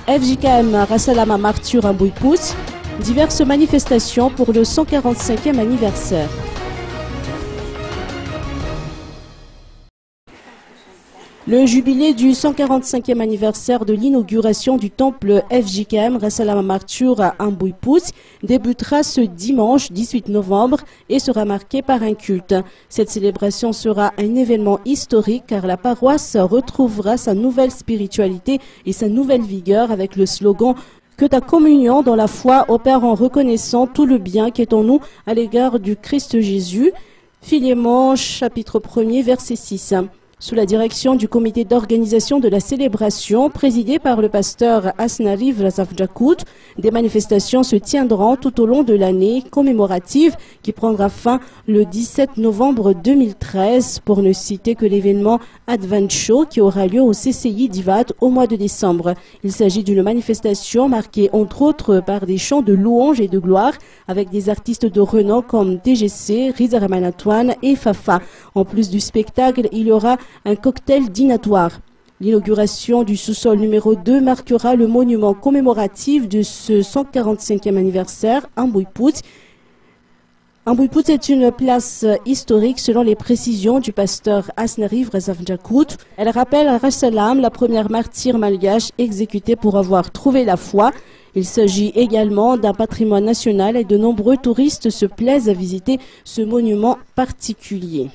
FJKM Rassalama Martyr à Bouipout, diverses manifestations pour le 145e anniversaire. Le jubilé du 145e anniversaire de l'inauguration du temple FJKM Rassalama Martyr à Bouipout débutera ce dimanche 18 novembre et sera marqué par un culte. Cette célébration sera un événement historique car la paroisse retrouvera sa nouvelle spiritualité et sa nouvelle vigueur avec le slogan « Que ta communion dans la foi opère en reconnaissant tout le bien qui est en nous à l'égard du Christ Jésus ». Philémon chapitre 1er verset 6. Sous la direction du comité d'organisation de la célébration, présidé par le pasteur Asnariv Razafjakout, des manifestations se tiendront tout au long de l'année commémorative qui prendra fin le 17 novembre 2013, pour ne citer que l'événement Advent Show qui aura lieu au CCI d'Ivat au mois de décembre. Il s'agit d'une manifestation marquée entre autres par des chants de louanges et de gloire avec des artistes de renom comme TGC, Riza Ramanatouane et Fafa. En plus du spectacle, il y aura un cocktail dînatoire. L'inauguration du sous-sol numéro 2 marquera le monument commémoratif de ce 145e anniversaire à Bouipout. Bouipout est une place historique selon les précisions du pasteur Asnariv Razafjakout. Elle rappelle Rassalam, la première martyre malgache exécutée pour avoir trouvé la foi. Il s'agit également d'un patrimoine national et de nombreux touristes se plaisent à visiter ce monument particulier.